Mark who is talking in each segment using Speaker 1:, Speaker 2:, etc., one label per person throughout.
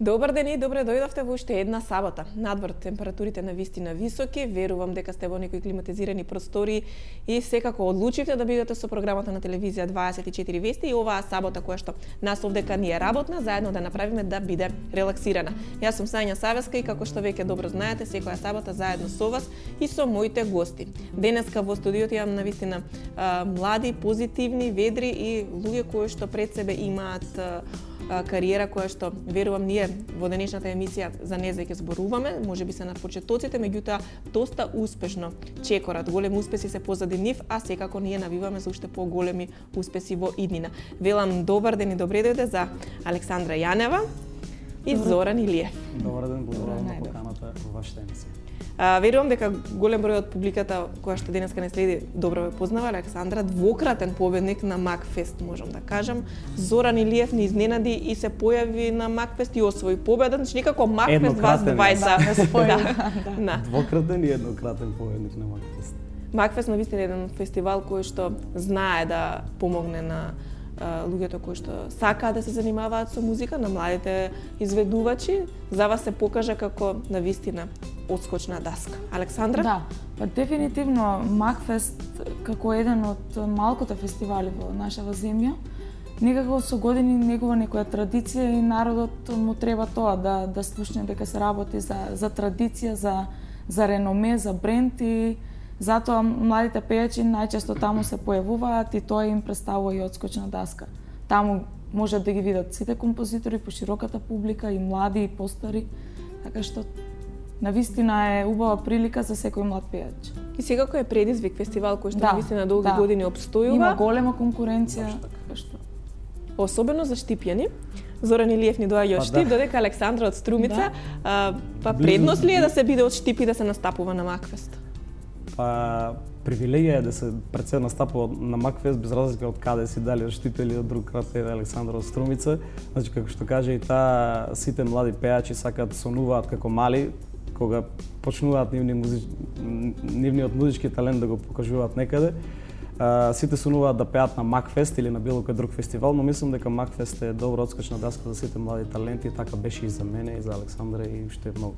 Speaker 1: Добар ден и добре дојдовте во уште една сабота. Надвор температурите на вистина високи, верувам дека сте во некои климатизирани простори и секако одлучивте да бидете со програмата на телевизија 24 вести и оваа сабота која што нас овдека ни е работна, заедно да направиме да биде релаксирана. Јас сум Сања Савеска и како што веќе добро знаете, секоја сабота заедно со вас и со моите гости. Денеска во студиото имам навистина млади, позитивни, ведри и луѓе кои што пред себе имаат кариера која што верувам ние во денешната емисија за неа ќе зборуваме, можеби се на почетоците, меѓутоа доста успешно чекорат. Големи успеси се позади нив, а секако ние навиваме за уште поголеми успеси во иднина. Велам добар ден и добре дојде за Александра Јанева и Зоран Илиев.
Speaker 2: Добар ден, благодарам на поканата во вашата емисија.
Speaker 1: Верувам дека голем број од публиката која што денеска не следи добро ве познава Александра, двократен победник на Макфест, можам да кажам. Зоран Илиев ни изненади и се појави на Макфест и освои победа, значи никако Макфест вас двајца не споја.
Speaker 2: Двократен и еднократен победник на Макфест.
Speaker 1: Макфест навистина е еден фестивал кој што знае да помогне на луѓето кои што сакаат да се занимаваат со музика, на младите изведувачи. За вас се покажа како навистина одскочна даска. Александра?
Speaker 3: Да, па дефинитивно Макфест како еден од малкото фестивали во нашава земја, некако со години негува некоја традиција и народот му треба тоа да слушне дека се работи за традиција, за реноме, за бренд и затоа младите пејачи најчесто таму се појавуваат и тоа им представува и одскочна даска. Таму можат да ги видат сите композитори по широката публика, и млади и постари, така што навистина е убава прилика за секој млад пејач.
Speaker 1: И секако е предизвик фестивал кој што навистина долги години обстојува.
Speaker 3: Има голема конкуренција, така што
Speaker 1: особено за Штипјани. Зоран Илиев ни доаѓа од Штип, додека Александра од Струмица. Па предност ли е да се биде од Штип и да се настапува на Макфест?
Speaker 2: Па привилегија е да се пред се настапува на Макфест без разлика од каде си, дали од Штип или од друг град, Александра од Струмица. Значи како што каже и таа, сите млади пејачи сакаат да сонуваат како мали, кога почнуваат нивниот музички талент да го покажуваат некаде. Сите сонуваат да пеат на Макфест или на било кој друг фестивал, но мислам дека Макфест е добра одскочна даска за сите млади таленти, така беше и за мене и за Александра и уште многу.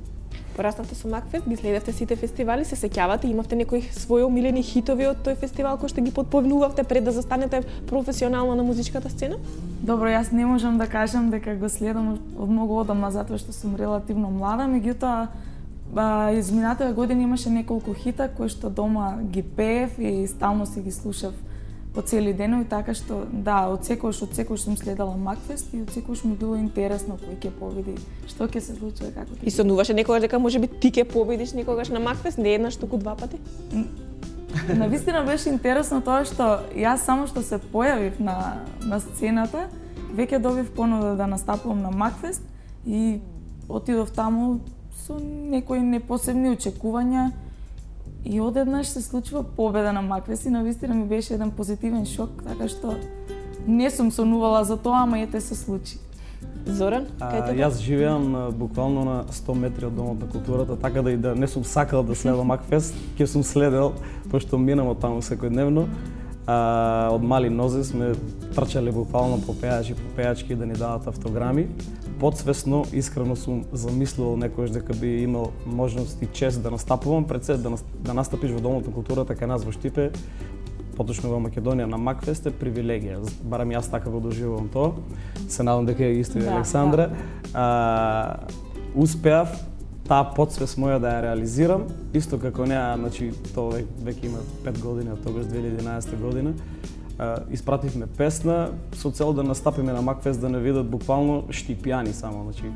Speaker 1: Пораснавте со Макфест, ги следевте сите фестивали, се сеќавате, имавте некои своји омилени хитови од тој фестивал кој што ги потповнувавте пред да застанете професионално на музичката сцена?
Speaker 3: Добро, јас не можам да кажам дека го следам од многу одамна затоа што сум релативно млада, меѓутоа изминатите години имаше неколку хита кои што дома ги пеев и стално си ги слушав по цели денови, така што да, од секојаш сум следела Макфест и од секојаш ми било интересно кој ќе победи, што ќе се случи, како ќе.
Speaker 1: И сонуваше некогаш дека можеби ти ќе победиш некогаш на Макфест, не еднаш, туку два пати?
Speaker 3: Навистина беше интересно тоа што јас само што се појавив на сцената, веќе добив понуда да настапувам на Макфест и отидов таму со некои непосебни очекувања и одеднаш се случува победа на Макфест и навистина ми беше еден позитивен шок, така што не сум сонувала за тоа, ама ете се случи.
Speaker 1: Зоран, кај тебе?
Speaker 2: Јас живеам буквално на 100 метри од Домот на културата, така да и да не сум сакал да следам Макфест, ќе сум следел, пошто минам од таму секојдневно. Од мали нозе сме трчале буквално по пејачи, по пејачки да ни дават автограми. Подсвесно, искрено сум замислувал некојаш дека би имал можност и чест да настапувам, пред се да настапиш во Домот на културата кај нас во Штипе, поточно во Македонија на Макфест е привилегија. Барам јас така го доживувам тоа. Се надам дека е исто и Александра. Успеав таа подсвест моја да ја реализирам, исто како неа, значи тоа веќе има 5 години, од тогаш 2011 година. Испративме песна со цел да настапиме на Макфест, да не видат буквално штипјани само, значи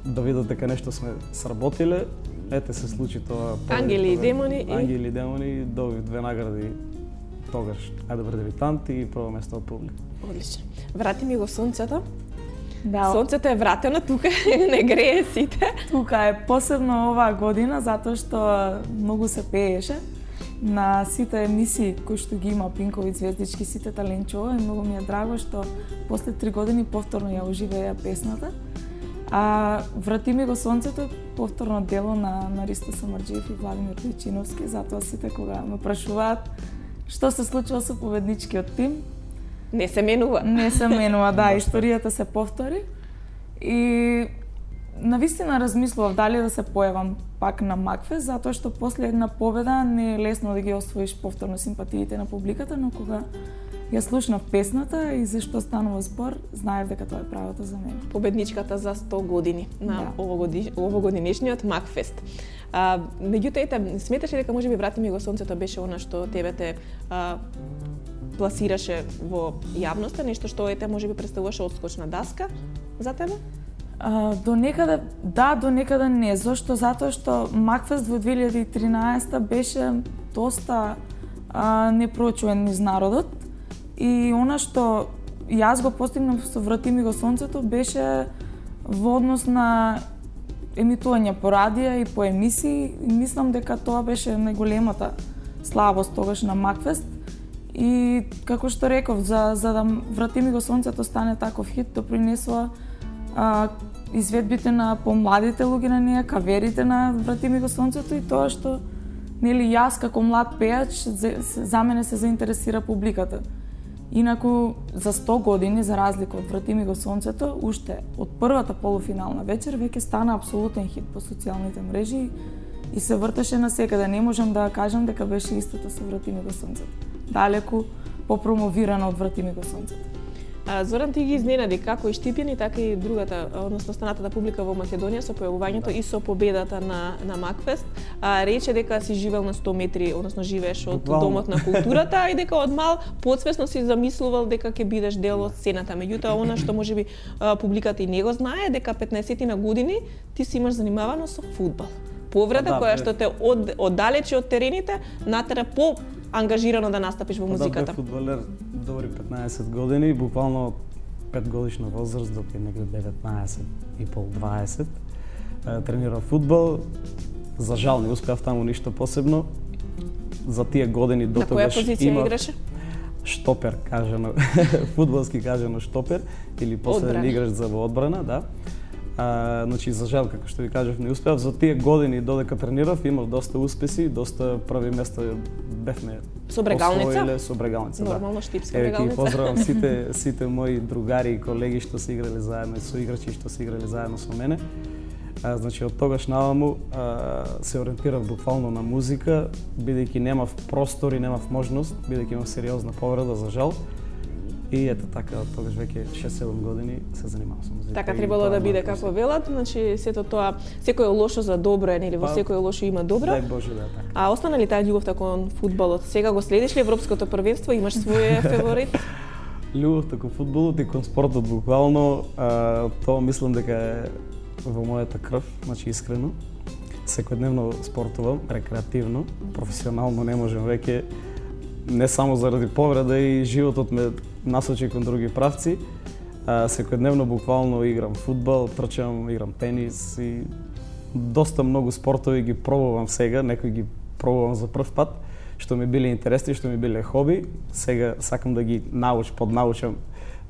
Speaker 2: да видат дека нешто сме сработиле. Ете се случи тоа.
Speaker 1: Ангели и демони.
Speaker 2: Ангели и демони, добив 2 награди тогаш. Најдобар дебитант и прво место од публика.
Speaker 1: Одлично. Врати ми го сонцето.
Speaker 3: Да.
Speaker 1: Сонцето е вратено тука, не грее сите.
Speaker 3: Тука е посебно оваа година затоа што многу се пееше на сите емисии кои што ги има Пинкови звездички, сите таленчово, и многу ми е драго што после 3 години повторно ја оживеа песната. Врати ми го сонцето, повторно дело на Ристо Самарџиев и Владимир Тојчиновски, затоа сите кога ме прашуваат што се случува со победничкиот тим,
Speaker 1: не се менува.
Speaker 3: Не се менува, да, историјата се повтори. И Навистина размислував дали да се појавам пак на Макфест, затоа што после една победа не е лесно да ги освоиш повторно симпатиите на публиката, но кога ја слушнав песната и зашто станува збор, знаев дека тоа е правото за мене.
Speaker 1: Победничката за 100 години на овогодинешниот Макфест. Меѓутоа, сметаш ли дека можеби Врати ми го сонцето беше она што тебе те пласираше во јавноста, нешто што можеби представуваше одскочна даска за тебе?
Speaker 3: До некаде да, до некаде не. Зошто? Затоа што Макфест во 2013 беше доста непрочуен низ народот и она што јас го постигнав со Врати ми го сонцето беше во однос на емитување по радија и по емисии. Мислам дека тоа беше најголемата слабост тогаш на Макфест. И како што реков, за да Врати ми го сонцето стане таков хит, допринесува изведбите на помладите луѓе на неа, каверите на Врати ми го сонцето и тоа што јас како млад пеач за мене се заинтересира публиката. Инаку за 100 години, за разлика од Врати ми го сонцето, уште од првата полуфинална вечер веќе стана апсолутен хит по социјалните мрежи и се вртеше насекаде. Не можам да кажам дека беше истото со Врати ми го сонцето. Далеку попромовирано од Врати ми го сонцето.
Speaker 1: Зоран, ти ги изненади како и Штипјани, така и другата, односно останатата публика во Македонија со појавувањето и со победата на Макфест. Рече дека си живеел на 100 метри, односно живееш од Домот на културата и дека од мал подсвесно си замислувал дека ќе бидеш дел од сцената. Меѓутоа, она што можеби публиката и не го знае, дека 15 години ти си имаш занимавано со фудбал. Повреда која што те оддалече од терените натера по ангажирано да настапиш во музиката.
Speaker 2: Да, бев фудбалер добри 15 години, буквално 5 годишна возраст, допре некаде 19 и пол 20. Тренирав фудбал. За жал не успеав таму ништо посебно. За тие години до тогаш
Speaker 1: на која позиција играше?
Speaker 2: Штопер, кажано, фудбалски кажано штопер или последен играч за во одбрана, да. Значи, за жал, како што ви кажав, не успеав. За тие години додека тренирав, имав доста успеси, доста први места бевме
Speaker 1: со Брегалница?
Speaker 2: Со Брегалница, да.
Speaker 1: Нормално, Штипска Брегалница.
Speaker 2: Еве, поздравам сите мои другари и колеги што се играле заедно, соиграчи што се играле заедно со мене. Значи, од тогаш наваму се ориентирав буквално на музика, бидејќи немав простор и немав можност, бидејќи имав сериозна повреда, за жал. И ето така, од тогаш веќе 6-7 години се занимавам со музика.
Speaker 1: Така требало да биде како велат, значи сето тоа, секој лошо за добро е, нели, во секој лошо има добро.
Speaker 2: Дај Боже да така.
Speaker 1: А остана ли таа љубовта кон фудбалот? Сега го следиш ли европското првенство? Имаш свој фаворит?
Speaker 2: Љубовта кон фудбалот и кон спортот буквално, тоа мислам дека е во мојата крв, значи искрено. Секојдневно спортувам, рекреативно, професионално не можам веќе, не само заради повреда и животот ме насочи кон други правци. Секојдневно буквално играм фудбал, трчам, играм тенис и доста многу спортови ги пробувам сега, некои ги пробувам за прв пат, што ми биле интересни, што ми биле хоби. Сега сакам да ги поднаучам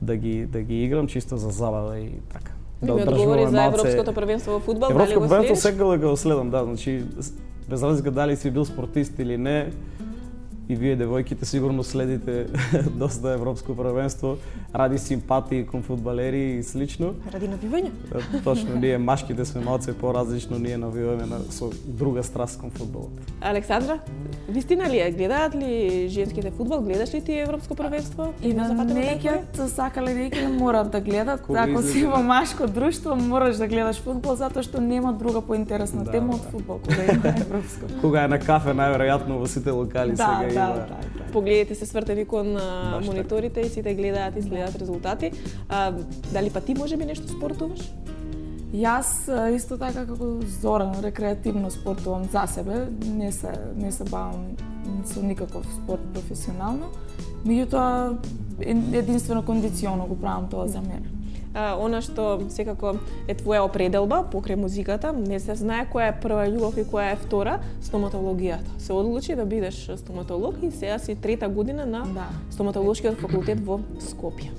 Speaker 2: да ги играм чисто за забава и така.
Speaker 1: Да одговори за европското првенство во фудбал, дали го следиш?
Speaker 2: Европското првенство секогаш го следам, да, значи без разлика дали си бил спортист или не. И вие, девојките, сигурно следите доста европско првенство, ради симпатии кон фудбалери и слично.
Speaker 1: Ради навивање?
Speaker 2: Точно, ние машките сме малце по-различно, ние навиваме со друга страст кон фудбалот.
Speaker 1: Александра, вистина ли е? Гледаат ли женските фудбал? Гледаш ли ти европско првенство?
Speaker 3: И на некиот сакале дека морат да гледат. Ако си во машко друштво, мораш да гледаш фудбал, затоа што нема друга поинтересна тема од фудбал кога има европско.
Speaker 2: Кога е на кафе, најверојатно во сите локали сега.
Speaker 3: Да.
Speaker 1: Погледите се свртени кон мониторите и сите гледаат и следат резултати. Дали па ти можеби нешто спортуваш?
Speaker 3: Јас исто така како Зоран, рекреативно спортувам за себе, не се бавам со никаков спорт професионално. Меѓутоа единствено кондиционо го правам тоа за мене.
Speaker 1: Она што секако е твоја определба покрај музиката, не се знае која е прва љубов и која е втора, стоматологијата. Се одлучи да бидеш стоматолог и сега си трета година на стоматолошкиот факултет во Скопје.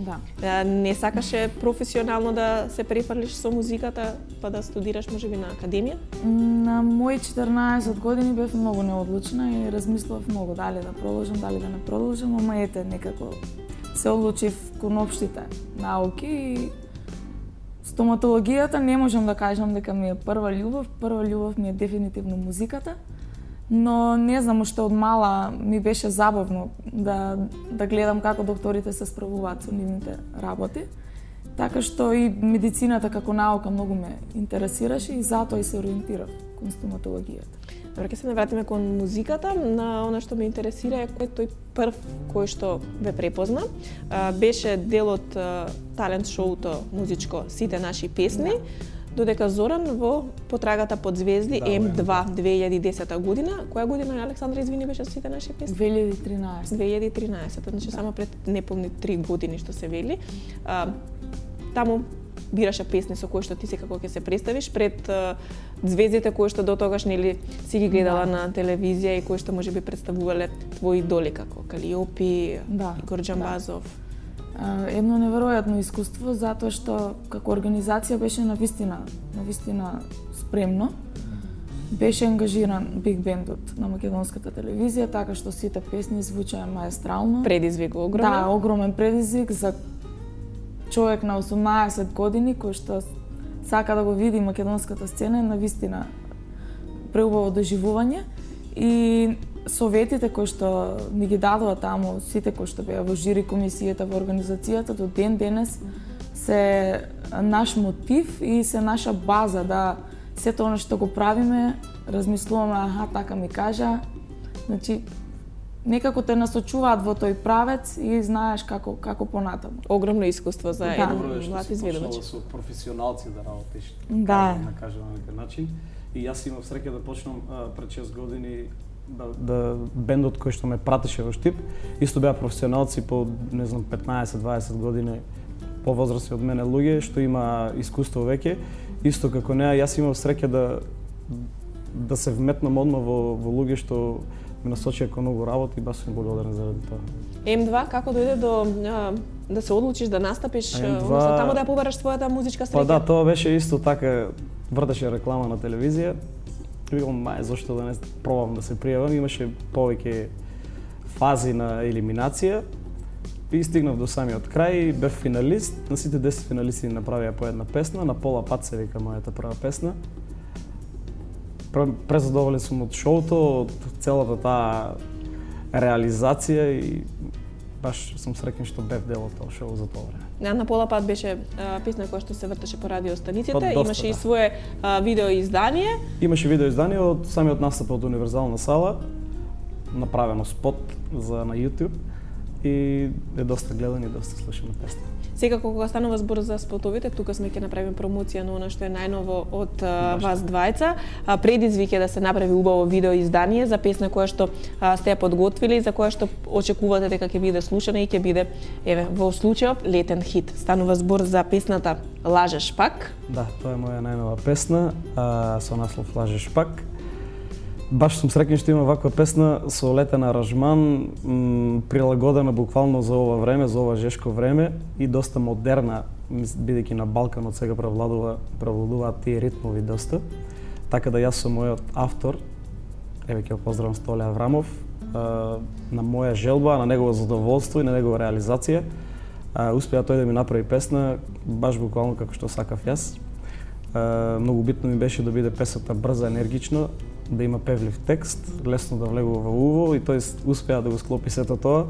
Speaker 3: Да.
Speaker 1: Не сакаше професионално да се префрлиш со музиката, па да студираш можеби на академија?
Speaker 3: На мои 14 години бев многу неодлучна и размислував многу дали да продолжам, дали да не продолжам, ама ете некако се одлучив кон општите науки и Стоматологијата не можам да кажам дека ми е прва љубов ми е дефинитивно музиката, но не знам, уште од мала ми беше забавно да гледам како докторите се справуваат со нивните работи. Така што и медицината како наука многу ме интересираше и затоа и се ориентирав кон стоматологијата.
Speaker 1: Добре, ќе се навратиме кон музиката. На она што ме интересира е кој тој прв кој што ве препозна. Беше дел од талент шоуто музичко Сите наши песни, додека Зоран во потрагата под звезди М2 2010 година. Која година, Александра, извини, беше Сите наши песни?
Speaker 3: 2013.
Speaker 1: 2013, значи само пред неполни 3 години што се вели. Таму бираше песни со кои што ти секако ќе се представиш пред звездите кои што до тогаш нели си ги гледала на телевизија и кои што можеби представувале твои идоли како Калиопи, Игор Џамбазов.
Speaker 3: Едно неверојатно искуство затоа што како организација беше навистина спремно. Беше ангажиран биг бендот на македонската телевизија, така што сите песни звучеа маестрално.
Speaker 1: Предизвик огромен.
Speaker 3: Да, огромен предизвик за човек на 18 години кој што сака да го види македонската сцена е навистина преубаво доживување и советите кои што ни ги дадоа таму сите кои што беа во жири комисијата во организацијата до ден денес се наш мотив и се наша база да сето она што го правиме размислуваме така ми кажа, значи некако те насочуваат во тој правец и знаеш како понатаму.
Speaker 1: Огромно искуство за еден млад изведувач.
Speaker 2: Со професионалци да работиш.
Speaker 3: Да.
Speaker 2: Да кажем на некој начин. И јас имав среќа да почнам пред 6 години да бендот кој што ме пратеше во Штип, исто беа професионалци по не знам 15-20 години повозрасни од мене луѓе што има искуство веќе. Исто како неа, јас имав среќа да се вметнам одма во луѓе што ме насочија кон многу работи и баш сум благодарен заради тоа.
Speaker 1: М2 како дојде до да се одлучиш да настапиш, односно таму да побараш својата музичка среќа?
Speaker 2: Па да, тоа беше исто така, вртеше реклама на телевизија. Викам, зошто да не пробам да се пријавам, имаше повеќе фази на елиминација. И стигнав до самиот крај, бев финалист, на сите 10 финалисти направија по една песна, на пола пат се вика мојата прва песна. Презадоволен сум од шоуто, од целата таа реализација и баш сум среќен што бев дел од тоа шоу за тоа време.
Speaker 1: На пола пат беше песна која што се вртеше по радиостаниците, имаше и свое видео издание.
Speaker 2: Имаше видео издание од самиот настап од Универзална сала, направено спот на YouTube и е доста гледан и доста слушана песна.
Speaker 1: Секако кога станува збор за спотовите, тука сме ќе направиме промоција на она што е најново од вас двајца. Предизвик е да се направи убаво видео издание за песна која што сте ја подготвили и за која што очекувате дека ќе биде слушана и ќе биде во случајов летен хит. Станува збор за песната Лажеш пак.
Speaker 2: Да, тоа е моја најнова песна со наслов Лажеш пак. Баш сум среќен што има ваква песна со летен аранжман, прилагодена буквално за ова време, за ова жешко време и доста модерна, бидејќи на Балканот сега превладуваат тие ритмови доста. Така да јас сум мојот автор, еве ќе го поздравам Столе Аврамов, на моја желба, на негово задоволство и на негова реализација, успеа тој да ми направи песна баш буквално како што сакав јас. Многу битно ми беше да биде песната брза, енергична, да има певлив текст, лесно да влегува во уво и тој успеа да го склопи сето тоа,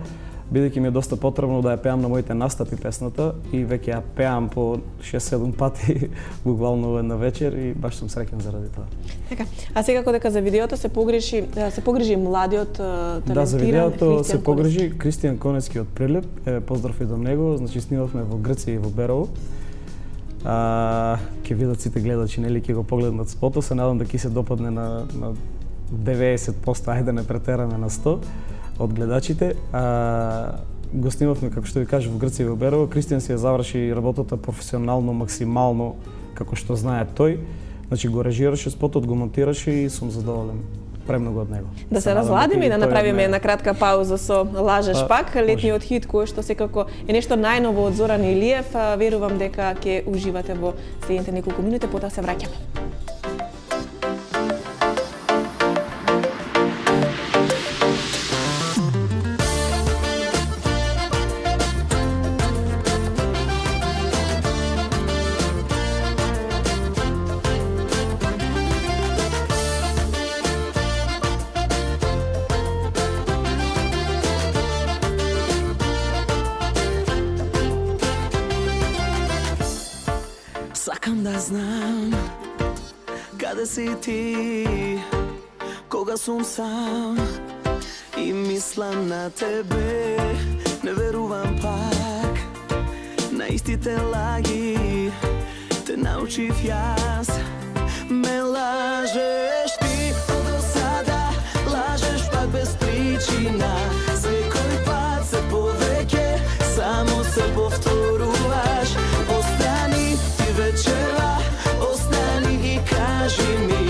Speaker 2: бидејќи ми е доста потребно да ја пеам на моите настапи песната и веќе ја пеам по 6-7 пати буквално една вечер и баш сум среќен заради тоа.
Speaker 1: Така, а секако дека за видеото се погрижи младиот талентиран
Speaker 2: Да, за видеото се погрижи
Speaker 1: Конецки.
Speaker 2: Кристијан Конецки од Прилеп, поздрав и до него, значи снимавме во Грција и во Берово. Ќе видат сите гледачи, нели, ќе го погледнат спото, се надам да ќе се допадне на 90%, ајде не претераме на 100 од гледачите. Го снимавме, како што ви кажа, во Грција и во Берово. Кристијан си ја заврши работата професионално, максимално, како што знае тој. Значи го режираше спотот, го монтираше и сум задоволен премногу од него.
Speaker 1: Да се разладиме и да направиме една кратка пауза со Лажеш пак, летниот хит кој што секако е нешто најново од Зоран Илиев. Верувам дека ќе уживате во следните неколку минути, потоа се враќаме.
Speaker 4: си ти, кога сум сам и мислам на тебе, не верувам пак на истите лаги, те научив јас. Ме лажеш ти од досада, лажеш пак без причина, секој пат се повеќе, само се повторуваш. Остани ти вечерва, остани и кажи ми,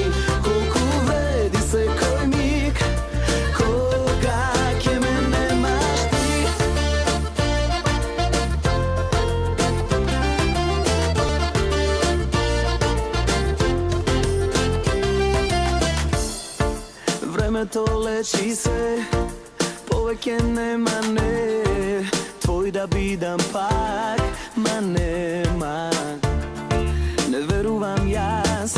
Speaker 4: колку вреди секој миг, кога ќе ме немаш ти. Времето лечи се, повеќе нема не, твој да бидам пак, ма нема. Не верувам јас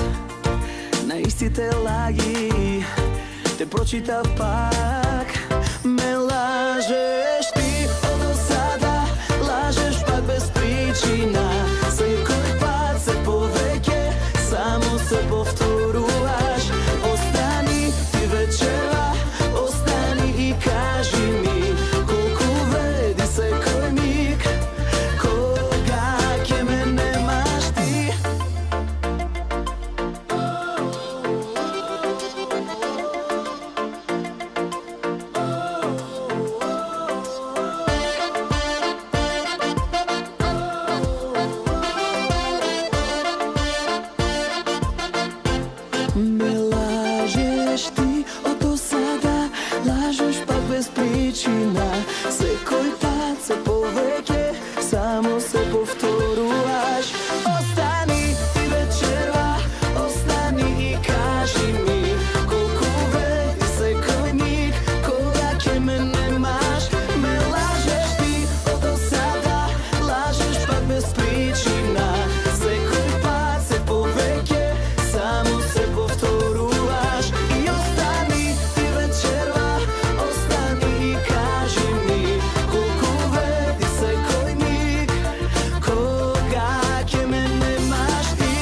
Speaker 4: на истите лаги, те прочитав пак. Ме лажеш ти од досада, лажеш пак без причина, секој пат се повеќе, само се повторуваш. Остани ти вечерва, остани и кажи ми, колку вреди секој миг, кога ќе ме немаш ти. Ме лажеш ти од досада, лажеш пак без причина, секој пат се повеќе, само се повторуваш. Остани ти вечерва, остани и кажи ми, колку вреди секој миг, кога ќе ме немаш. Ме лажеш ти од досада, лажеш пак без причина, секој пат се повеќе, само се повторуваш. И остани ти вечерва, остани и кажи ми, колку вреди секој миг, кога ќе ме немаш ти.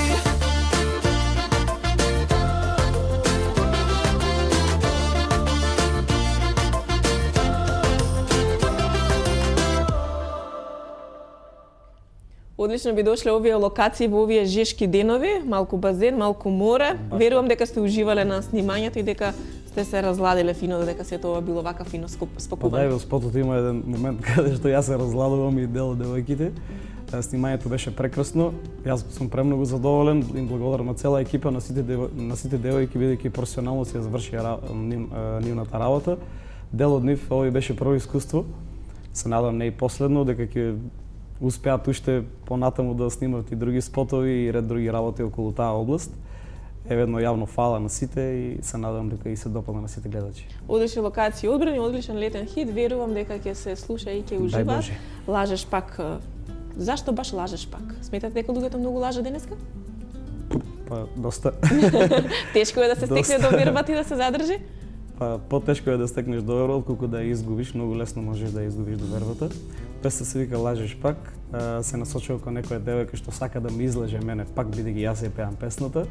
Speaker 1: Одлично би дошле овие локации во овие жешки денови, малку базен, малку море. Верувам дека сте уживале на снимањето и дека сте се разладиле фино, дека сето ова било вака фино
Speaker 2: Па да,
Speaker 1: спокувано.
Speaker 2: во спотот има еден момент каде што јас се разладувам и дел од девојките. Снимањето беше прекрасно. Јас сум премногу задоволен, им благодарам на цела екипа, на сите девојки, бидејќи професионално си ја завршија нивната работа. Дел од нив овој беше прво искуство. Се надам не и последно, дека ќе успеат уште понатаму да снимат и други спотови и ред други работи околу таа област. Едно јавно фала на сите и се надам дека и се допадне на сите гледачи.
Speaker 1: Одлични локации одбрани, одличен летен хит. Верувам дека ќе се слуша и ќе ужива.
Speaker 2: Боже.
Speaker 1: Лажеш пак. Зашто баш лажеш пак? Сметате дека луѓето многу лажат денеска?
Speaker 2: Па доста.
Speaker 1: Тешко е да се стекне
Speaker 2: Доста.
Speaker 1: довербата и да се задржи?
Speaker 2: Па потешко е да стекнеш доверба отколку да ја изгубиш, многу лесно можеш да ја изгубиш довербата. Песната се вика Лажеш пак, се насочува кон некоја девојка што сака да ме излаже мене пак бидејќи јас ја пеам песната.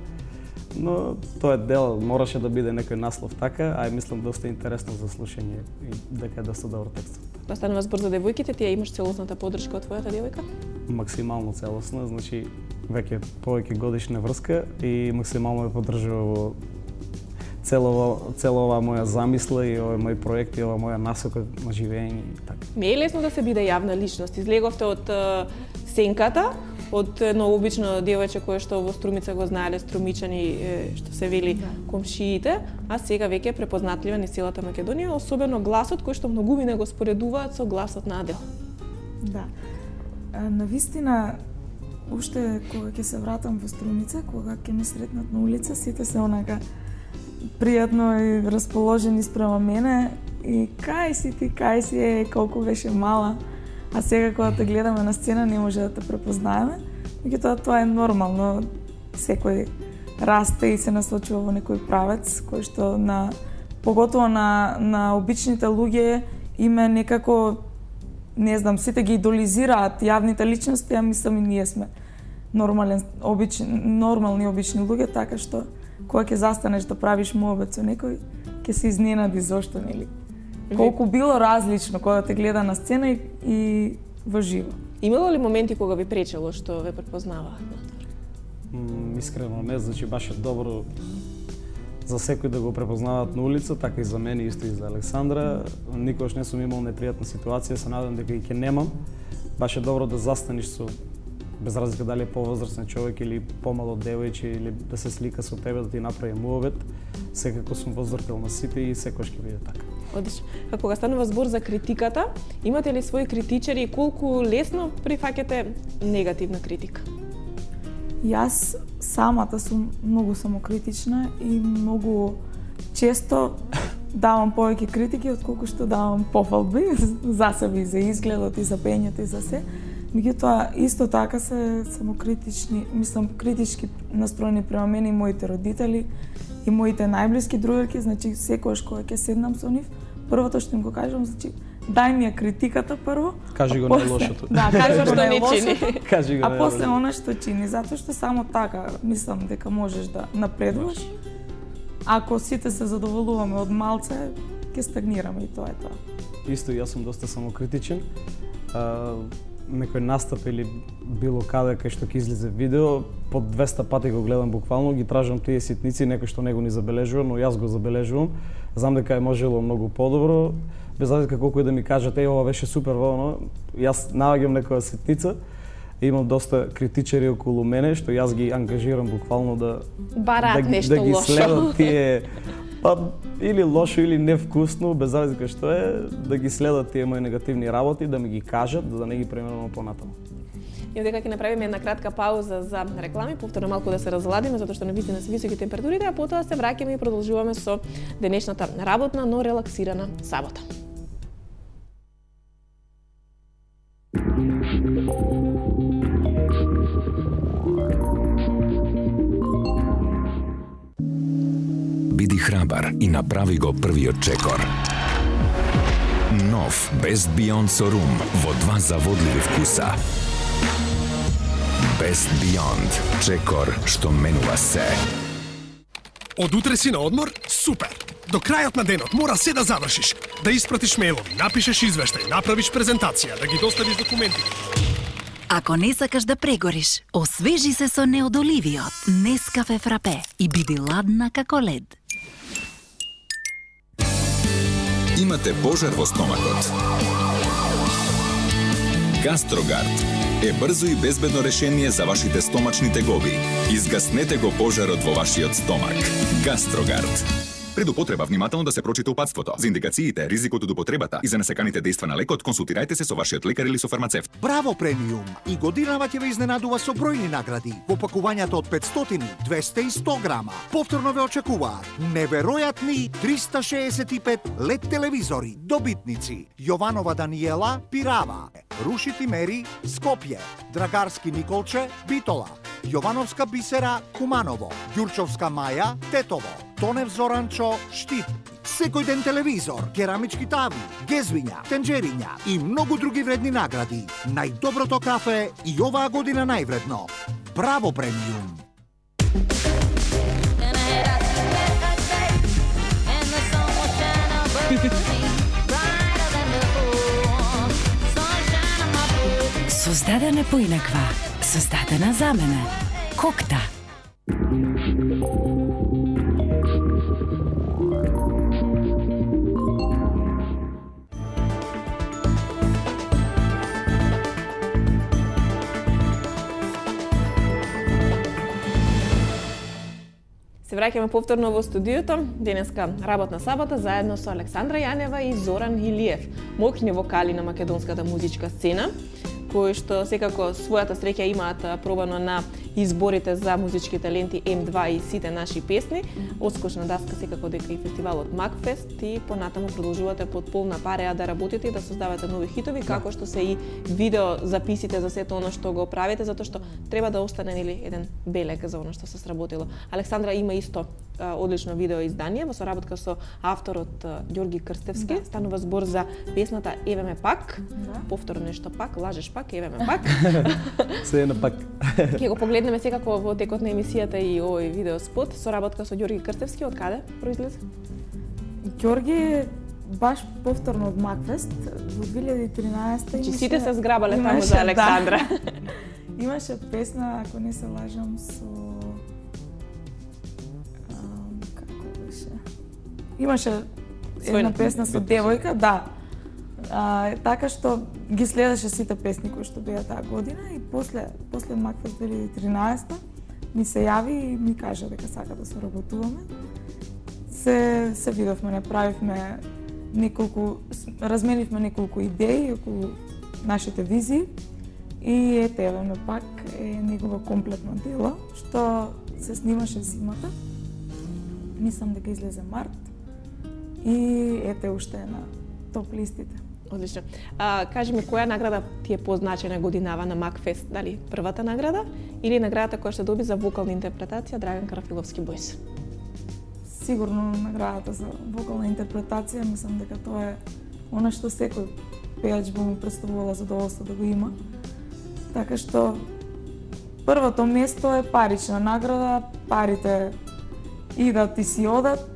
Speaker 2: Но тоа е дел, мораше да биде некој наслов така, а мислам доста интересно за слушање и дека е доста добар текстот.
Speaker 1: Да станува збор за девојките, ти ја имаш целосната поддршка од твојата девојка?
Speaker 2: Максимално целосна, значи веќе повеќе годишна врска и максимално ме поддржува во цела ова моја замисла и овој мој проект и ова моја насока на живење и така.
Speaker 1: Не е лесно да се биде јавна личност. Излеговте од сенката, од едно обично девојче кое што во Струмица го знаеле струмичани, што се вели комшиите, а сега веќе е препознатлива низ целата Македонија, особено гласот кој што многумина го споредуваат со гласот на Адел.
Speaker 3: Да. Навистина, уште кога ќе се вратам во Струмица, кога ќе ме сретнат на улица, сите се онака пријатно и расположени спрема мене и кај си ти, кај си, колку беше мала. А сега кога те гледаме на сцена не може да те препознаеме. Меѓутоа тоа е нормално. Секој расте и се насочува во некој правец кој што поготово на обичните луѓе има некако, не знам, сите ги идолизираат јавните личности, а мислам и ние сме нормални обични луѓе, така што кога ќе застанеш да правиш муабет со некој, ќе се изненади зошто, нели? Колку било различно кога те гледа на сцена и во живо.
Speaker 1: Имало ли моменти кога ви пречело што ве препознаваат?
Speaker 2: Искрено не, значи баш е добро за секој да го препознаваат на улица, така и за мене, исто и за Александра. Никогаш не сум имал непријатна ситуација, се надам дека и ќе немам. Баш е добро да застанеш со, без разлика дали е повозрасен човек или помало девојче, или да се слика со тебе, да ти направи муабет. Секако сум возвртел на сите и секогаш ќе биде така.
Speaker 1: Одлично. Кога станува збор за критиката, имате ли своји критичари и колку лесно прифаќате негативна критика?
Speaker 3: Јас самата сум многу самокритична и многу често давам повеќе критики отколку што давам пофалби за себе и за изгледот и за пењето и за се. Меѓутоа исто така се самокритични, мислам критички настроени према мене и моите родители и моите најблиски другарки, значи секогаш кога ќе седнам со нив, првото што им го кажам, значи дај ми ја критиката прво.
Speaker 2: Кажи го најлошото.
Speaker 3: Да, кажи го
Speaker 1: не
Speaker 3: најлошото.
Speaker 2: Кажи го
Speaker 3: А после
Speaker 2: најлошото.
Speaker 3: она што чини, затоа што само така мислам дека можеш да напредуваш. Ако сите се задоволуваме од малце, ќе стагнираме и тоа е тоа.
Speaker 2: Исто јас сум доста самокритичен. Некој настап или било каде кај што ќе излезе видео, по 200 пати го гледам буквално, ги тражам тие ситници, некој што не го ни забележува, но јас го забележувам. Знам дека е можело многу подобро, без разлика колку и да ми кажат, ова беше супер, но јас наоѓам некоја ситница. Имам доста критичари околу мене, што јас ги ангажирам буквално да
Speaker 1: Бараат нешто
Speaker 2: да ги
Speaker 1: лошо.
Speaker 2: следат тие или лошо или невкусно, без разлика што е, да ги следат тие мои негативни работи, да ми ги кажат, за да не ги преминувам понатаму.
Speaker 1: И дека ќе направиме една кратка пауза за реклами, повторно малку да се разладиме, затоа што навистина се високи температурите, а потоа се враќаме и продолжуваме со денешната работна, но релаксирана сабота.
Speaker 5: Биди храбар и направи го првиот чекор. Нов Best Beyond со рум во 2 заводливи вкуса. Best Beyond, чекор што менува се.
Speaker 6: Од утре си на одмор? Супер! До крајот на денот мора се да завршиш. Да испратиш мејлови, напишеш извештај, направиш презентација, да ги доставиш документите.
Speaker 7: Ако не сакаш да прегориш, освежи се со неодоливиот Нескафе Фрапе и биди ладна како лед.
Speaker 5: Имате пожар во стомакот. Гастрогард е брзо и безбедно решение за вашите стомачни тегоби. Изгаснете го пожарот во вашиот стомак. Гастрогард. Пред употреба внимателно да се прочита упатството. За индикациите, ризикот од употребата и за несаканите дејства на лекот, консултирајте се со вашиот лекар или со фармацевт.
Speaker 8: Браво премиум! И годинава ќе ве изненадува со бројни награди во пакувањата од 500, 200 и 100 грама. Повторно ве очекуваат неверојатни 365 LED телевизори. Добитници: Јованова Даниела, Пирава; Рушити Мери, Скопје; Драгарски Николче, Битола; Јовановска Бисера, Куманово; Ѓурчовска Маја, Тетово; Тонев Зоранчо, Штип. Секој ден телевизор, керамички тавли, гезвиња, тенџериња и многу други вредни награди. Најдоброто кафе и оваа година највредно. Браво премиум!
Speaker 7: Создадена поинаква, создадена за мене. Кокта.
Speaker 1: Се враќаме повторно во студиото. Денеска работна сабота заедно со Александра Јанева и Зоран Илиев, моќни вокали на македонската музичка сцена, кои што секако својата среќа имаат пробано на изборите за музички таленти М2 и сите наши песни. Отскочна даска секако дека и фестивалот Макфест и понатаму продолжувате под полна пареа да работите и да создавате нови хитови, како што се и видео записите за сето оно што го правите, затоа што треба да остане нели еден белег за оно што се сработило. Александра има исто одлично видео издание во соработка со авторот Ѓорги Крстевски. Да. Станува збор за песната Еве ме пак. Да. Повторно нешто пак, лажеш пак, еве ме пак.
Speaker 2: Се на пак.
Speaker 1: Ќе го погледнеме секако во текот на емисијата и овој видеоспот, соработка со Ѓорги Крстевски, од каде произлезе?
Speaker 3: Ѓорги е баш повторно од Макфест во 2013
Speaker 1: Значи сите се зграбале таму за Александра.
Speaker 3: Да. Имаше песна, ако не се лажам, со како беше? Имаше една песна со девојка, да. Така што ги следеше сите песни кои што беа таа година и после Макфест 2013 ми се јави и ми кажа дека сака да соработуваме. Се видовме, направивме разменивме неколку идеи околу нашите визии и ете, еве пак е негова комплетно дело, што се снимаше зимата. Мислам дека излезе март и ете уште е на топ листите.
Speaker 1: Одлично. Кажи ми, која награда ти е позначена годинава на Макфест? Дали првата награда или наградата која ще доби за вокална интерпретација Драган Карафиловски Бойс?
Speaker 3: Сигурно наградата за вокална интерпретација, мислам дека тоа е она што секој пејач би му представувала задоволство да го има. Така што првото место е парична награда, парите идат и си одат,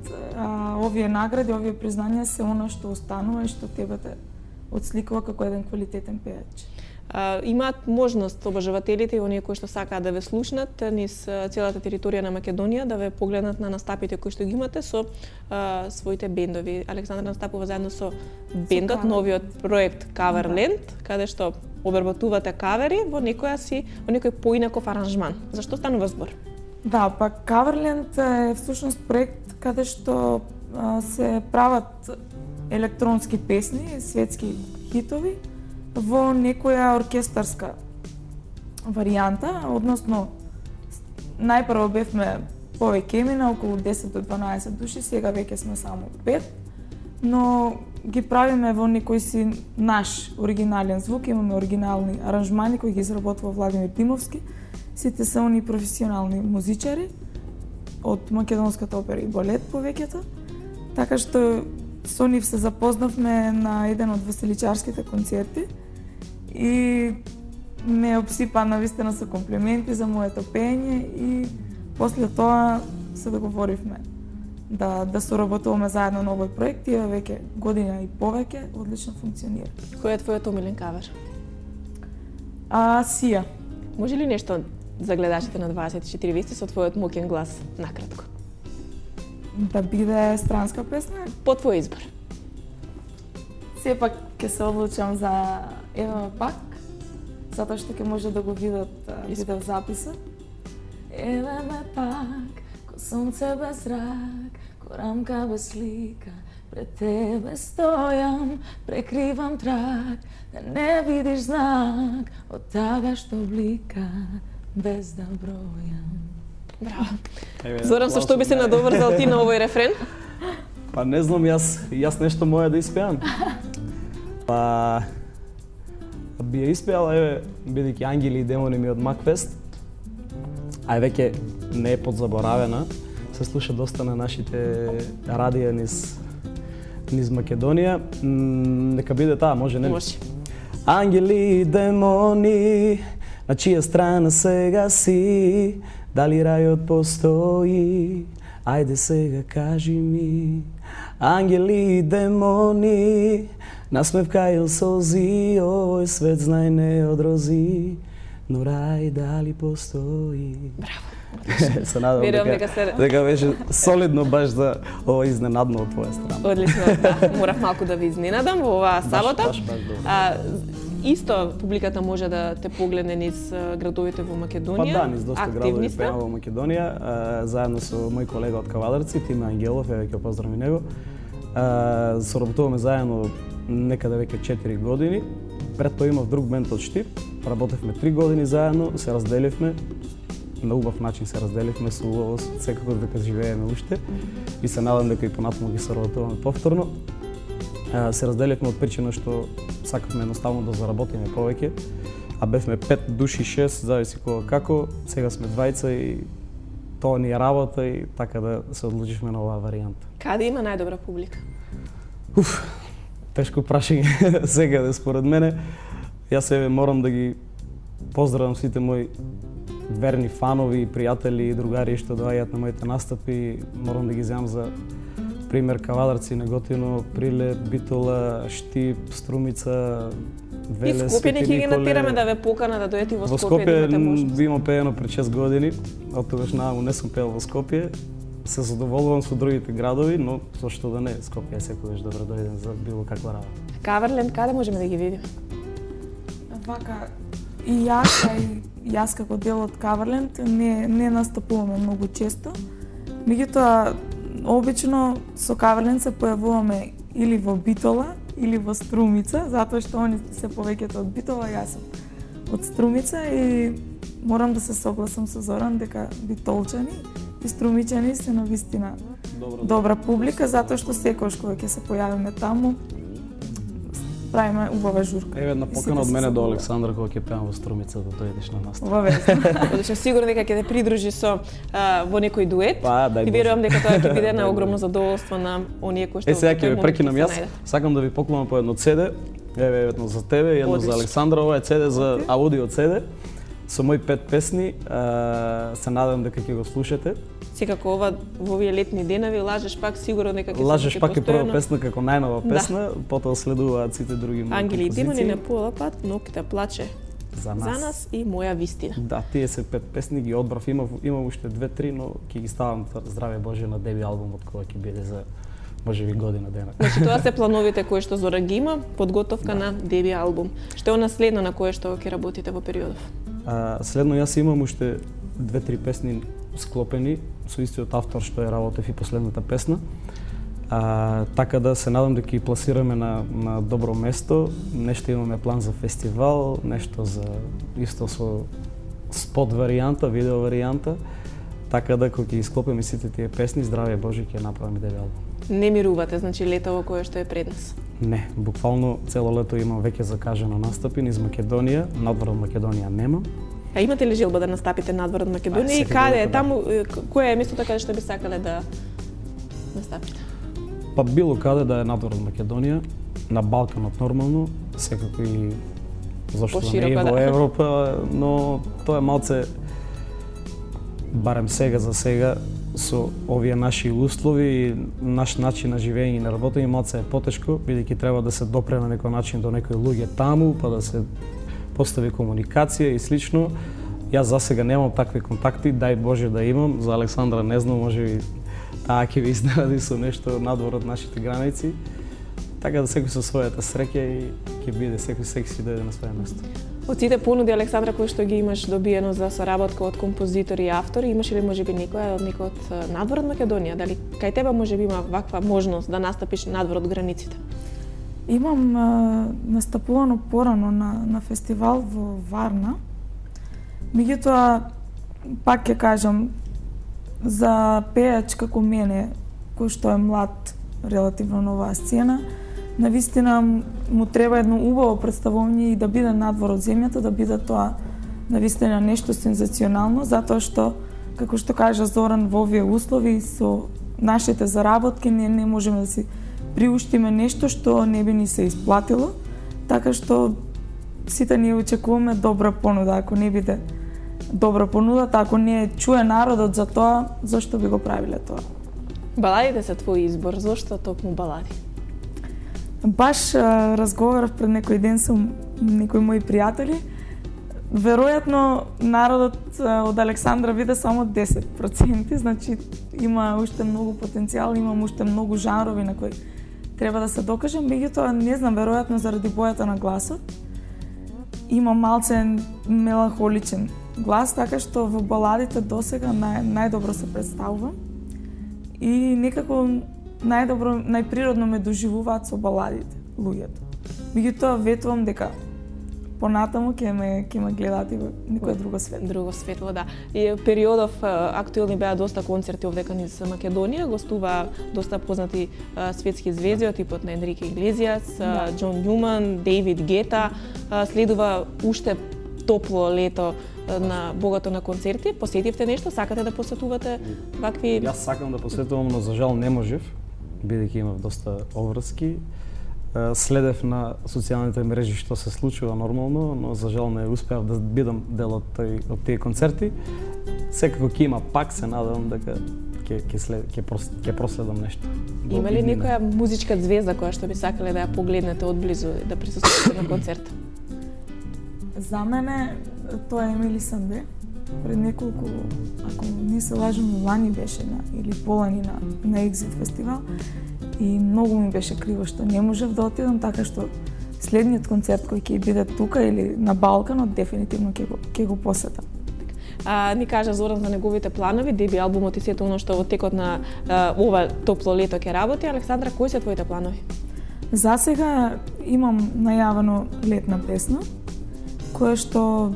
Speaker 3: овие награди, овие признања се она што останува и што тебе те отсликува како еден квалитетен пејач.
Speaker 1: Имаат можност обожавателите и оние кои што сакаат да ве слушнат низ целата територија на Македонија да ве погледнат на настапите кои што ги имате со своите бендови. Александра настапува заедно со бендот, новиот проект Coverland, каде што обработувате кавери во некој поинаков аранжман. Зашто станува збор?
Speaker 3: Да, па Coverland е всушност проект каде што се прават електронски песни, светски хитови во некоја оркестарска варијанта, односно најпрво бевме повеќе имена, околу 10 до 12 души, сега веќе сме само 5, но ги правиме во некој си наш оригинален звук, имаме оригинални аранжмани кои ги изработува Владимир Димовски, сите се они професионални музичари од Македонската опера и балет повеќето, така што со нив се запознавме на еден од веселичарските концерти и ме обсипа навистина со комплименти за моето пење и после тоа се договоривме да соработуваме заедно на овој проект и веќе година и повеќе одлично функционира.
Speaker 1: Кој е твојот омилен кавер?
Speaker 3: Сија.
Speaker 1: Може ли нешто за гледачите на 24 вести со твојот моќен глас накратко?
Speaker 3: Да биде странска песна?
Speaker 1: По твој избор.
Speaker 3: Сепак ќе се одлучам за Ева пак, затоа што ќе може да го видат видеозаписот. Еве ме пак, ко сонце без зрак, ко рамка без слика, пред тебе стојам, прекривам трак, да не видиш знак од тага што блика, без да бројам.
Speaker 1: Браво. Зоран, со што би се надоврзал ти на овој рефрен?
Speaker 2: Па не знам, јас нешто моја да испеам. Па би ја испеал, бидејќи Ангели и демони ми од Макфест, а веќе не е подзаборавена, се слуша доста на нашите радија низ Македонија. Нека биде таа, може, не?
Speaker 1: Може.
Speaker 2: Ангели и демони, на чија страна сега си? Дали рајот постои? Ајде сега кажи ми. Ангели и демони, насмевка и солзи, овој свет знај не одрози, но рај дали постои?
Speaker 1: Браво.
Speaker 2: Се надам дека беше солидно баш за ова изненадно од твоја страна.
Speaker 1: Одлично, да. Морав малку да ви изненадам во оваа сабота.
Speaker 2: Баш.
Speaker 1: Исто публиката може да те погледне низ градовите во Македонија.
Speaker 2: Па да, низ доста градови пеам во Македонија, заедно со мој колега од Кавадарци, Тиме Ангелов, ќе поздравам и него. Соработуваме заедно некаде веќе 4 години. Пред тоа имав друг бенд од Штип, работевме 3 години заедно, се разделивме, на убав начин се разделивме, со убавост, секако дека живееме уште и се надам дека и понатаму ги соработуваме повторно. Се разделивме од причина што сакавме едноставно да заработиме повеќе, а бевме 5 души, 6, зависи кога како, сега сме двајца и тоа ни е работа и така да се одлучивме на оваа варијанта.
Speaker 1: Каде има најдобра публика?
Speaker 2: Тешко прашање сега според мене. Јас себе морам да ги поздравам сите мои верни фанови, пријатели и другари што доаѓаат на моите настапи, морам да ги земам за пример Кавадарци, Неготино, Прилеп, Битола, Штип, Струмица, Велес,
Speaker 1: И Скопје
Speaker 2: Свети
Speaker 1: ќе ги
Speaker 2: Николе.
Speaker 1: натираме да ве покана да дојдете во
Speaker 2: Во
Speaker 1: Скопје, да имате
Speaker 2: Скопје
Speaker 1: можност.
Speaker 2: би имам пеено пред 6 години, од тогаш нааму не сум пеел во Скопје. Се задоволувам со другите градови, но зошто да не, Скопје е секогаш добро дојден за било каква работа.
Speaker 1: Каверленд, каде можеме да ги видиме?
Speaker 3: Вака, и јас како дел од Каверленд не настапуваме многу често. Меѓутоа, обично со Каверленд се појавуваме или во Битола, или во Струмица, затоа што они се повеќето од Битола, јас сум од Струмица и морам да се согласам со Зоран дека битолчани и струмичани се навистина добра публика, затоа што секогаш кога ќе се појавиме таму, правиме убава журка.
Speaker 2: Еве една
Speaker 3: И сите
Speaker 2: покана од
Speaker 3: се
Speaker 2: мене до
Speaker 3: задоволени.
Speaker 2: Александра кога ќе пеам во Струмица да дојдеш на настап.
Speaker 3: Обавезно.
Speaker 1: Одлично, сигурно дека ќе те придружи со во некој дует.
Speaker 2: Па, дај
Speaker 1: и
Speaker 2: Боже.
Speaker 1: верувам дека тоа ќе биде на
Speaker 2: Дај
Speaker 1: огромно
Speaker 2: Боже.
Speaker 1: задоволство на оние кои што
Speaker 2: Е, сега
Speaker 1: во тој
Speaker 2: ќе ве
Speaker 1: момент
Speaker 2: прекинам
Speaker 1: ќе се
Speaker 2: јас.
Speaker 1: најдат.
Speaker 2: Сакам да ви поклонам по едно CD. Еве едно за тебе, едно
Speaker 1: Одлично.
Speaker 2: за Александра. Ова е CD за аудио CD со мои 5 песни. Се надевам дека ќе го слушате.
Speaker 1: Секако ова во овие летни денови лажеш пак сигурно дека ќе се
Speaker 2: Лажеш
Speaker 1: случи
Speaker 2: пак е прва
Speaker 1: постојано.
Speaker 2: песна како најнова
Speaker 1: Да.
Speaker 2: песна, потоа следуваат сите други мои
Speaker 1: Ангели и демони
Speaker 2: композиции.
Speaker 1: на пола пат, ноќта плаче
Speaker 2: За нас.
Speaker 1: за нас и моја вистина.
Speaker 2: Да, тие се 5 песни, ги одбрав, имам уште 2-3, но ќе ги ставам здраве Боже на деби албумот кој ќе биде за можеби година дена.
Speaker 1: Значи тоа се плановите кои што Зора ги има, подготовка на деби албум. Што е она следно на кое што ќе работите во периодов?
Speaker 2: Следно јас имам уште 2-3 песни склопени со истиот автор што е работев и последната песна. Така да се надам дека ги пласираме на добро место. Нешто имаме план за фестивал, нешто за исто со спот варијанта, видео варијанта. Така да кога ќе склопиме сите тие песни, здраве Боже, ќе направиме деби албум.
Speaker 1: Не мирувате, значи летово кое што е пред нас.
Speaker 2: Не, буквално цело лето имам веќе закажано настапи низ Македонија, надвор од Македонија немам.
Speaker 1: А имате ли желба да настапите надвор од Македонија и
Speaker 2: секако
Speaker 1: каде е
Speaker 2: да.
Speaker 1: таму, кое е местото каде што би сакале да настапите?
Speaker 2: Па било каде да е надвор од Македонија, на Балканот нормално, секако и зошто да не и
Speaker 1: Пошироко,
Speaker 2: во
Speaker 1: да.
Speaker 2: Европа, но тоа е малце, барем за сега, со овие наши услови и наш начин на живење и на работење малце е потешко, бидејќи треба да се допре на некој начин до некои луѓе таму, па да се постави комуникација и слично. Јас за сега немам такви контакти, дај Боже да имам, за Александра не знам, можеби таа ќе ви изненади со нешто надвор од нашите граници. Така да секој со својата среќа и ќе биде секој си дојде на свое место.
Speaker 1: Од сите понуди, Александра, кои што ги имаш добиено за соработка од композитори и автори, имаш ли можеби некоја од некој од надвор од Македонија? Дали кај тебе можеби има ваква можност да настапиш надвор од границите?
Speaker 3: Имам настапувано порано на фестивал во Варна. Меѓутоа, пак ќе кажам, за пејач како мене, кој што е млад релативно на оваа сцена, навистина му треба едно убаво представување и да биде надвор од земјата, да биде тоа навистина нешто сензационално, затоа што, како што кажа Зоран, во овие услови со нашите заработки не можеме да си приуштиме нешто што не би ни се исплатило, така што сите ние очекуваме добра понуда. Ако не биде добра понудата, ако не чуе народот за тоа, зошто би го правиле тоа?
Speaker 1: Баладите се твој избор, зошто токму балади?
Speaker 3: Баш разговарав пред некој ден со некои мои пријатели. Веројатно народот од Александра биде само 10%, значи има уште многу потенцијал, имам уште многу жанрови на кои треба да се докажем, меѓутоа не знам, веројатно заради бојата на гласот има малце меланхоличен глас, така што во баладите досега најдобро се представувам и некако најприродно ме доживуваат со баладите луѓето. Меѓутоа ветувам дека понатаму ќе ме гледаат и во некоја друго светло.
Speaker 1: Друго светло, да. И периодов актуелни беа доста концерти овдека низ Македонија, гостуваа доста познати светски звезди од типот на Енрике Иглезијас,
Speaker 3: Да.
Speaker 1: Џон Њуман, Дејвид Гета. Следува уште топло лето на богато на концерти. Посетивте нешто? Сакате да посетувате вакви?
Speaker 2: Јас сакам да посетувам, но за жал не можев, бидејќи имав доста обврски. Следев на социјалните мрежи што се случува нормално, но за жал не успеав да бидам дел од тие концерти. Секако ќе има пак, се надевам дека ќе проследам нешто.
Speaker 1: Има ли некоја музичка звезда која што би сакале да ја погледнете одблизу и да присуствувате на концерт?
Speaker 3: За мене тоа е Емили Санде. Пред неколку, ако не се лажам, лани беше или полани на Exit фестивал и многу ми беше криво што не можев да отидам, така што следниот концерт кој ќе биде тука или на Балканот дефинитивно ќе го посетам.
Speaker 1: Ни кажа Зоран за неговите планови, деби албумот и сето оно што во текот на ова топло лето ќе работи. Александра, кои се твоите планови?
Speaker 3: За сега имам најавено летна песна, која што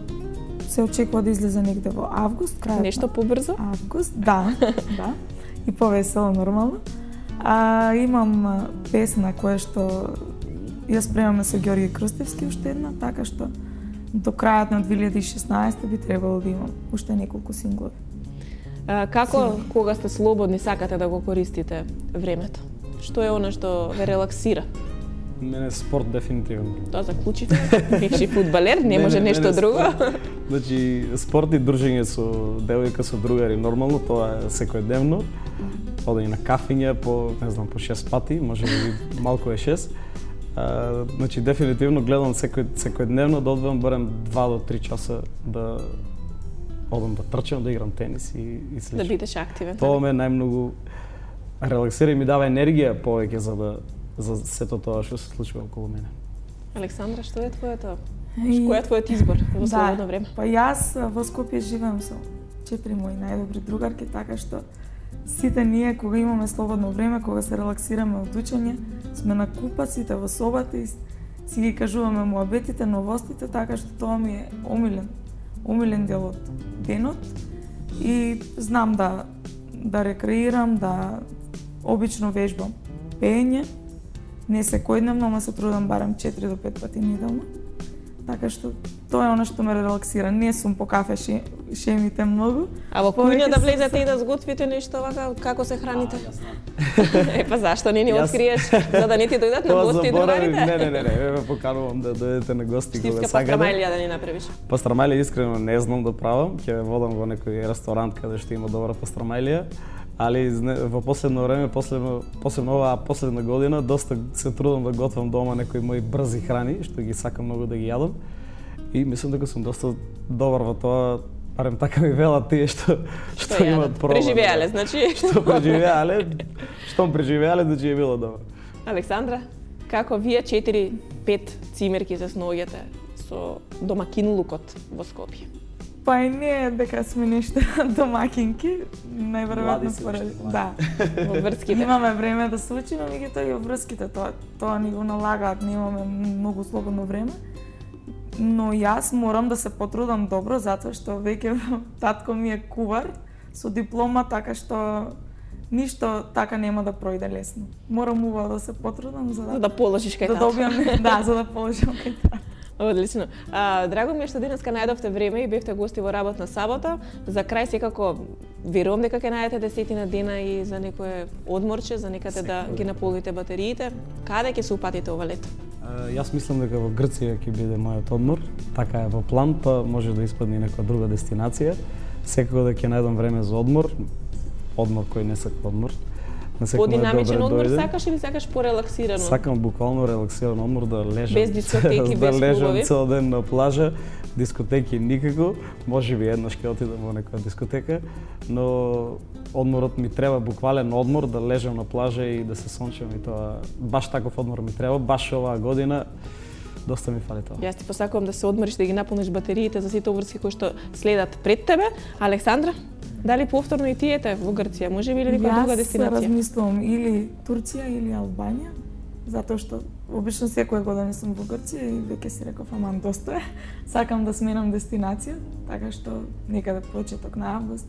Speaker 3: се очекува да излезе негде во август, крајот.
Speaker 1: Нешто побрзо?
Speaker 3: Август, да, да. И повесело нормално. Имам песна која што ја спремаме со Ѓорѓе Крстевски уште една, така што до крајот на 2016 би требало да имам уште неколку синглови.
Speaker 1: Како, кога сте слободни, сакате да го користите времето? Што е она што ве релаксира?
Speaker 2: Мене спорт дефинитивно.
Speaker 1: Тоа заклучите? Бивши фудбалер, не може нешто друго?
Speaker 2: Значи, спорт и дружење со девојка, со другари, нормално, тоа е секојдневно. Одење на кафење по, не знам, по 6 пати, може би малку е 6. Значи, дефинитивно гледам секојдневно да одвам барем 2 до 3 часа да одам да трчам, да играм тенис и слично.
Speaker 1: Да бидеш активен.
Speaker 2: Тоа ме најмногу релаксира и ми дава енергија повеќе за сето тоа што се случува околу мене.
Speaker 1: Александра, што е твоето? Кој е твојот избор во слободно време?
Speaker 3: Па јас во Скопје живеам со 4 мои најдобри другарки, така што сите ние кога имаме слободно време, кога се релаксираме од учење, сме на купат сите во собата и си ги кажуваме муабетите, новостите, така што тоа ми е омилен дел од денот и знам да рекреирам, да обично вежбам пеење. Не секојдневно, ама се трудам барем 4 до 5 пати неделно. Така што тоа е она што ме релаксира. Не сум по кафе шемите многу.
Speaker 1: А во кујна да влезете и да сготвите нешто вака, како се храните? Па зашто не ни откриеш, за да не ти дојдат на гости другарите?
Speaker 2: Не, поканувам да дојдете на гости кога сакате.
Speaker 1: Штивска пастрамајлија да ни направиш?
Speaker 2: Пастрамајлија искрено не знам да правам, ќе водам во некој ресторант каде што има добра пастрамајлија. Али во последно време, посебно оваа последна година, доста се трудам да готвам дома некои мои брзи храни, што ги сакам многу да ги јадам. И мислам дека сум доста добар во тоа, барем така ми велат тие што имаат проба.
Speaker 1: Преживеале, значи.
Speaker 2: Што преживеале, значи е било добро.
Speaker 1: Александра, како вие 4-5 цимерки се сноѓате со домакинлукот во Скопје?
Speaker 3: Па и не дека сме нешто домакинки, најверојатно поради. Да.
Speaker 1: Во врските.
Speaker 3: Имаме време да се учиме, меѓутоа и во врските тоа ни го налагаат, немаме многу слободно време. Но јас морам да се потрудам добро затоа што веќе татко ми е кувар со диплома, така што ништо така нема да пројде лесно. Морам убаво да се потрудам за
Speaker 1: да положиш кај
Speaker 3: татко. Да добијам, да, за да положам кај татко.
Speaker 1: Одлично. Драго ми е што денеска најдовте време и бевте гости во работна сабота. За крај секако верувам дека ќе најдете 10 дена и за некое одморче, за некаде да ги наполните батериите. Каде ќе се упатите ова лето?
Speaker 2: Јас мислам дека во Грција ќе биде мојот одмор. Така е во план, тоа може да испадне и некоја друга дестинација. Секако да ќе најдам време за одмор кој не сака одмор.
Speaker 1: Подинамичен одмор сакаш или сакаш порелаксирано?
Speaker 2: Сакам буквално релаксиран одмор, да лежам.
Speaker 1: Без дискотеки, без клубови? Да
Speaker 2: лежам цел ден на плажа, дискотеки никако, можеби еднаш ќе отидам во некоја дискотека, но одморот ми треба буквален одмор, да лежам на плажа и да се сончам и тоа. Баш таков одмор ми треба, баш оваа година. Доста ми фали тоа.
Speaker 1: Јас ти посакувам да се одмориш, да ги наполниш батериите за сите обврски кои што следат пред тебе. Александра, дали повторно и ти ете во Грција? Може би или некоја друга дестинација?
Speaker 3: Јас размислувам или Турција или Албанија, затоа што обично секоја година сум во Грција и веќе си реков аман доста е. Сакам да сменам дестинација, така што некаде почеток на август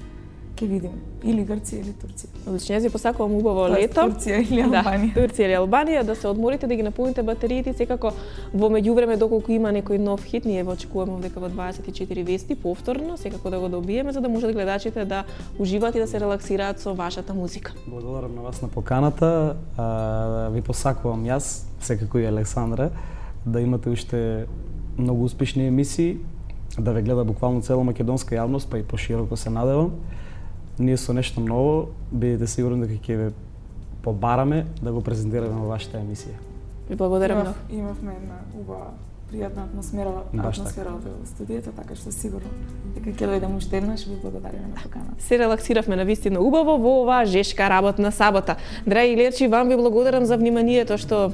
Speaker 3: Ќе видим. Или Грција или Турција.
Speaker 1: Одлично, јас ви посакувам убаво лето.
Speaker 3: Турција или Албанија.
Speaker 1: Да, Турција или Албанија, да се одморите, да ги наполните батериите, секако во меѓувреме доколку има некој нов хит, ние го очекуваме овдека во 24 вести повторно, секако да го добиеме за да можат гледачите да уживаат и да се релаксираат со вашата музика.
Speaker 2: Благодарам на вас на поканата. Ви посакувам јас, секако и Александра, да имате уште многу успешни емисии, да ве гледа буквално цела македонска јавност, па и пошироко се надевам. Ние со нешто ново, бидете сигурни дека ќе ве побараме да го презентираме во вашата емисија.
Speaker 1: Ви благодарам многу.
Speaker 3: Имавме една убава, пријатна атмосфера во студиото, така што сигурно дека ќе дојдем уште еднаш, ви благодариме на поканата.
Speaker 1: Се релаксиравме навистина убаво во оваа жешка работна сабота. Драги гледачи, вам ви благодарам за вниманието што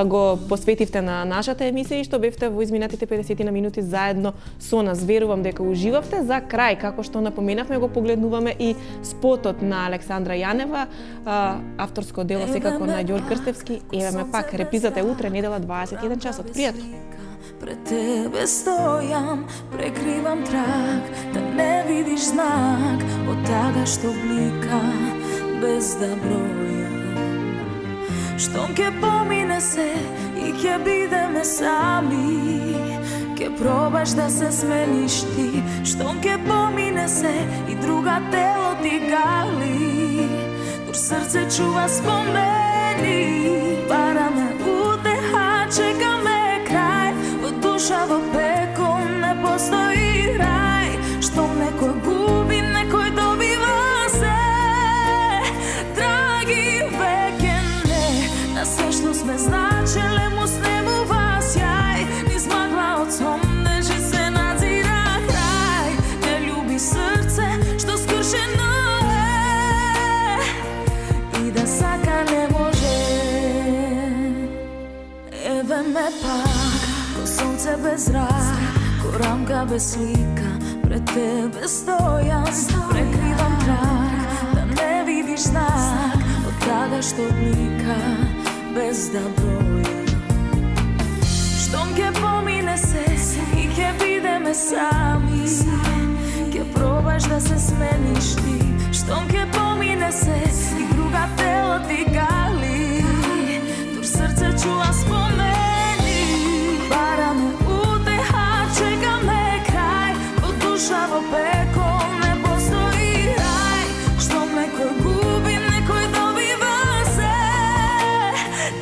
Speaker 1: го посветивте на нашата емисија и што бевте во изминатите 50 на минути заедно со нас. Верувам дека уживавте. За крај, како што напоменавме, го погледнуваме и спотот на Александра Јанева, авторско дело секако на Ѓорѓ Крстевски. Еве ме пак, репризата е утре, недела 21 часот. Пријатно.
Speaker 9: Пред тебе стојам, прекривам трак, да не видиш знак од тага што блика без да бројам. Штом ке помине се и ке бидеме сами, ке пробаш да се смениш ти. Штом ке помине се и друга тело ти гали, дур срце чува спомени. Параме утеха, чекаме крај, во душа во пекол не постои рај. Штом некој губи, некој добива се. Драги, веќе не, на се што сме значеле му снемува сјај. Низ магла од сон нежи се надзира крај. Не љуби срце што скршено е и да сака не може. Еве ме пак, ко сонце без рак, ко рамка без слика, пред тебе стојам, прекривам трак, да не видиш знак од тага што блика без да бројам. Штом ке помине се и ке бидеме сами, ке пробаш да се смениш ти. Штом ке помине се и друга тело ти гали, дур срце чува спомени. Бараме утеха, чекаме крај, во душа во пекол не постои рај. Штом некој губи, некој добива се.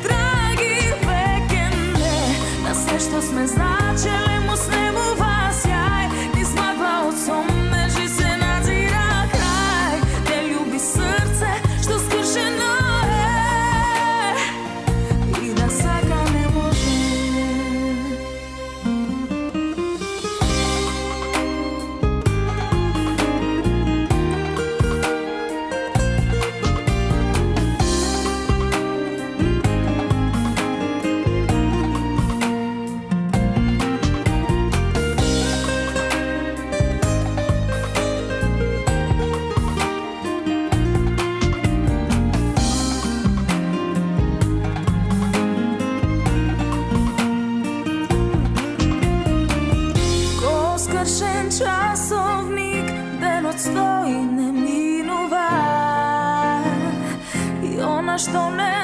Speaker 9: Драги, веќе не, на се што сме значеле му снемува сјај. Низ магла од сон нежи се надзира крај. Не љуби срце што скршено е и да сака не може. Скршен часовник, денот стои не минува и она што не